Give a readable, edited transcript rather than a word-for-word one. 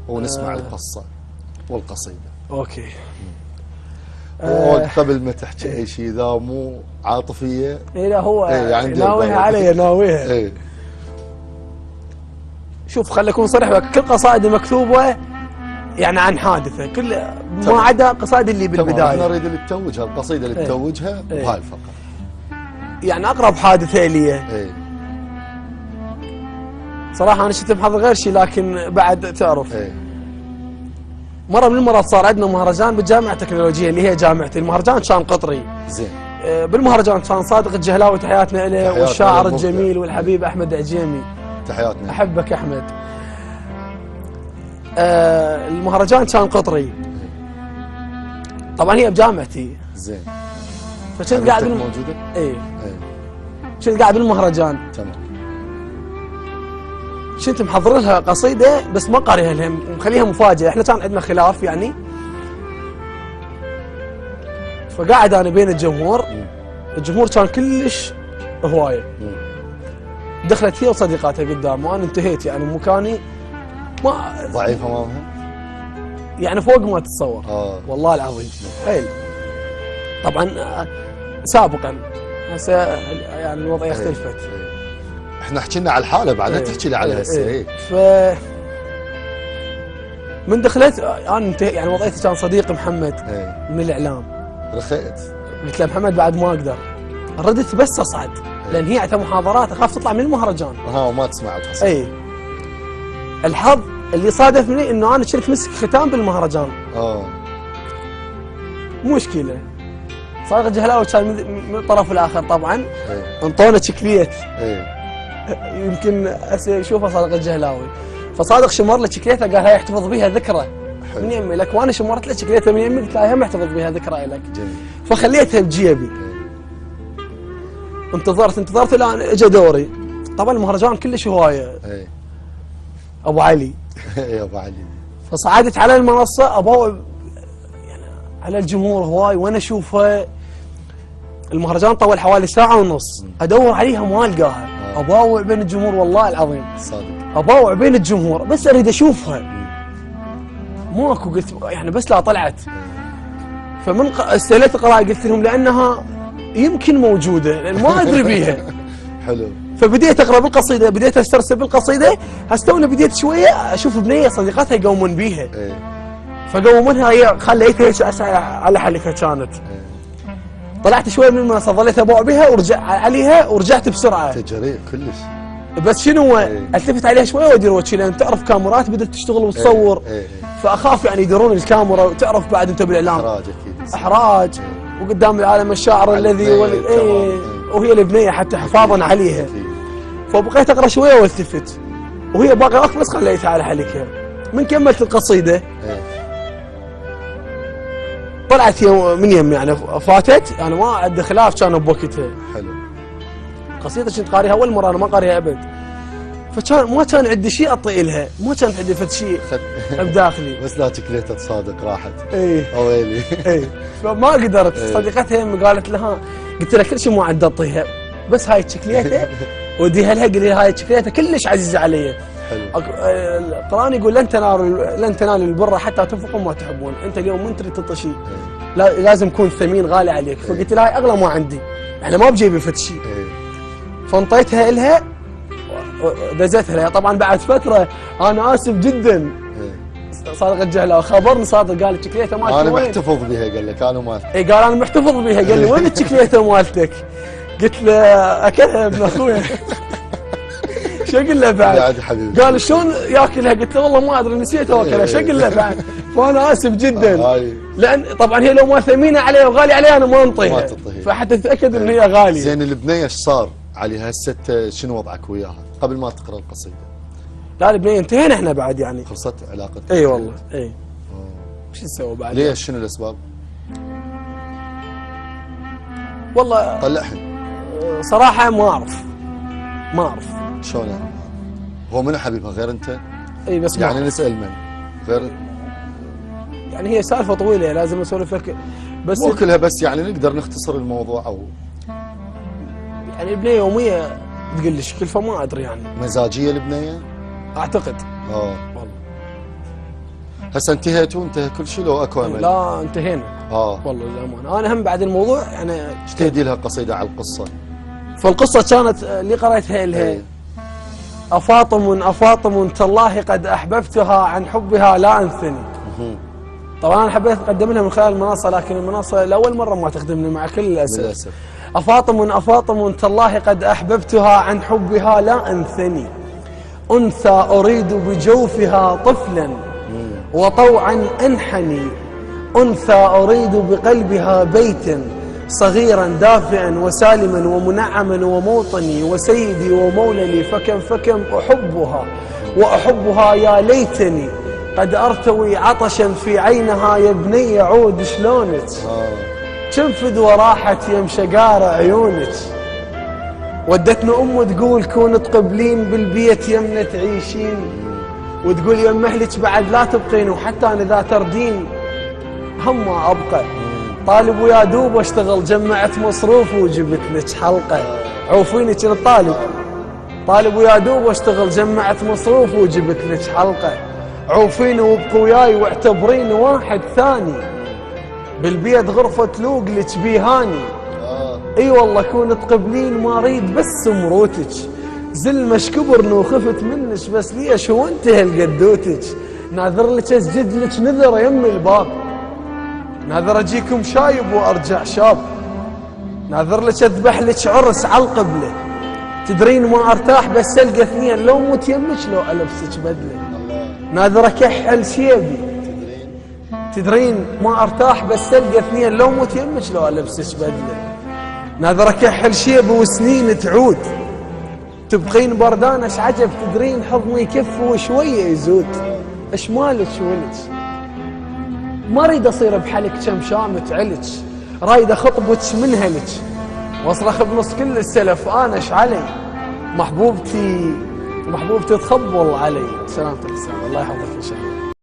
ونسمع القصة والقصيدة. اوكي. قبل ما تحكي اي شيء اذا مو عاطفية. اي لا هو يعني ناويها علي ناويها. اي شوف خلي اكون صريح وياك، كل قصائدي مكتوبة يعني عن حادثة، كل ما عدا قصائد اللي بالبداية. احنا نريد اللي تتوجها، القصيدة اللي تتوجها بهاي الفقرة. يعني اقرب حادثة لي. صراحة انا شفت محضر غير شيء، لكن بعد تعرف. مرة من المرات صار عندنا مهرجان بالجامعة التكنولوجية اللي هي جامعتي، المهرجان كان قطري. زين. بالمهرجان كان صادق الجهلاوي، تحياتنا له، والشاعر الجميل والحبيب احمد عجيمي. تحياتنا. احبك احمد. المهرجان كان قطري. طبعا هي بجامعتي. زين. فكنت قاعد موجودة؟ اي. كنت قاعد بالمهرجان. تمام. كنت محضر لها قصيدة بس ما قاريها لها، مخليها مفاجأة، احنا كان عندنا خلاف يعني. فقاعد انا بين الجمهور، الجمهور كان كلش هواية. دخلت هي وصديقاتها قدام وانا انتهيت يعني مكاني ما ضعيف امامها؟ يعني فوق ما تتصور. والله العظيم حيل. طبعا سابقا هسه يعني الوضع اختلفت. احنا حكينا على الحالة بعدين تحكي لي على هسه. ف من دخلت انا يعني وضعيتي كان صديق محمد من الاعلام. رخيت. قلت له محمد بعد ما اقدر، ردت بس اصعد لان هي عندها محاضرات اخاف تطلع من المهرجان. وما تسمع القصيدة. الحظ اللي صادفني انه انا كنت مسك ختام بالمهرجان. مشكلة. صادق الجهلاوي كان من الطرف الاخر طبعا. انطونا شكليت. يمكن يشوفها صادق الجهلاوي. فصادق شمر له شكليته قال هاي احتفظ بها ذكرى من يمي لك، وانا شمرت له شكليته من يمي قلت لها هم احتفظ بها ذكرى لك. فخليتها بجيبي. انتظرت الان اجى دوري. طبعا المهرجان كلش هوايه. ابو علي. ابو علي. فصعدت على المنصه ابوع يعني على الجمهور هواي وانا اشوفها. المهرجان طول حوالي ساعه ونص، ادور عليها ما القاها. اباوع بين الجمهور والله العظيم. صادق. اباوع بين الجمهور بس اريد اشوفها. ماكو، قلت يعني بس لا طلعت. فمن استهليت القراءه قلت لهم لانها يمكن موجوده لان ما ادري بيها. حلو. فبديت اقرا بالقصيده، بديت استرسل بالقصيده، هستوني بديت شويه اشوف بنيه صديقاتها يقومون بيها. فقومونها هي خليتها هيك اسعى على حلقها كانت. طلعت شويه من المنصه ظليت ابوع بها ورجع عليها ورجعت بسرعه. تجريء كلش. بس شنو التفت عليها شويه وادير وجهي لان تعرف كاميرات بدات تشتغل وتصور. فاخاف يعني يديرون الكاميرا وتعرف بعد انت بالاعلام. احراج اكيد. احراج. وقدام العالم الشاعر الذي وهي البنيه حتى حفاظا عليها. فبقيت اقرا شويه والتفت وهي باقي وقت بس خليتها على حلقها. من كملت القصيده طلعت من يم يعني فاتت يعني ما عندي خلاف كان بوقتها. حلو. قصيده كنت قاريها اول مره انا ما قاريها ابد. فكان ما كان عندي شيء اطيء لها، ما كانت عندي فد شيء بداخلي. بس لا شكليتها تصادق راحت. ويلي. فما قدرت. صديقتها قالت لها قلت لها كل شيء ما عندي اطيها بس هاي شكليتها وديها لها قال لي هاي شكليتها كلش عزيزه علي. حلو. القرآن يقول لن تنالوا البر حتى تنفقوا ما تحبون. انت اليوم من تريد تعطي شيء لازم يكون ثمين غالي عليك. فقلت لها هاي اغلى ما عندي يعني ما بجيبي فد شيء. فانطيتها لها دزتها لها. طبعا بعد فتره انا اسف جدا. صادق الجهلاوي خبرني صادق قال شكليته مالتي انا محتفظ بها قال لك انا مالتي. قال انا محتفظ بها. قال لي وين الشكليته مالتك؟ قلت له اكلها ابن اخوي. شو اقول له بعد؟ قال شلون ياكلها؟ قلت له والله ما ادري نسيتها واكلها. شو اقول له بعد؟ فانا اسف جدا. لان طبعا هي لو ما ثمينه علي وغالي علي انا ما انطيها. فحتى تتاكد ان هي غاليه. زين البنيه ايش صار عليها هسه؟ شنو وضعك وياها قبل ما تقرا القصيده؟ لا البنيه انتهينا احنا بعد يعني. خلصت علاقتك؟ اي والله. شو نسوي بعد؟ ليش؟ شنو الاسباب؟ والله طلعها. صراحه ما اعرف. شلون يعني؟ هو منو حبيبها غير انت؟ بس يعني نسال من غير يعني هي سالفه طويله لازم اسولف لك بس مو كلها بس يعني نقدر نختصر الموضوع او يعني البنيه يوميه تقول لي شكل فما ادري يعني. مزاجيه البنيه؟ اعتقد. والله هسه انتهيتوا، انتهى كل شيء لو اكو امل؟ لا انتهينا والله للامانه. انا هم بعد الموضوع يعني تهدي لها قصيده على القصه. فالقصه كانت اللي قريتها لها أفاطم أفاطم تالله قد أحببتها عن حبها لا أنثني. طبعا أنا حبيت أقدم لها من خلال المنصة، لكن المنصة لأول مرة ما تخدمني مع كل الأسف. أفاطم أفاطم تالله قد أحببتها عن حبها لا أنثني، أنثى أريد بجوفها طفلا وطوعا أنحني، أنثى أريد بقلبها بيتا صغيرا دافئا وسالما ومنعما وموطني وسيدي ومولني، فكم فكم أحبها وأحبها يا ليتني قد أرتوي عطشا في عينها يا بني عود شلونك، شنفد وراحت يم شقارة عيونك، ودتنا أم تقول كون تقبلين بالبيت يمنا تعيشين، وتقول يم أهلك بعد لا تبقين وحتى أنا ذا تردين هم ما أبقى، طالب ويا دوب اشتغل جمعت مصروف وجبت لك حلقة، عوفيني كنت طالب ويا دوب اشتغل جمعت مصروف وجبت لك حلقة، عوفيني وابقوا وياي واعتبريني واحد ثاني، بالبيت غرفة لوق لك بيهاني، اي والله كون تقبلين ما اريد بس مروتك، زل مش كبر وخفت منك بس ليش هو انتهى القدوتك، ناذر لك اسجد لك نذر يم الباب، ناذر اجيكم شايب وارجع شاب، ناذر لك اذبح لك عرس على القبله، تدرين ما ارتاح بس القى اثنين لو موت يمك لو البسك بدله، ناذر اكحل شيبي، تدرين ما ارتاح بس القى اثنين لو موت يمك لو البسك بدله، ناذر اكحل شيبي وسنين تعود، تبقين بردان اش عجب تدرين حضني يكف وشويه يزود، اش مالك ولك ما اريد اصير بحالك كم شامت علك، رايد اخطبك من هلك واصرخ بنص كل السلف انا اش علي، محبوبتي تخبل علي. سلامتك الله يحفظك ان شاء الله.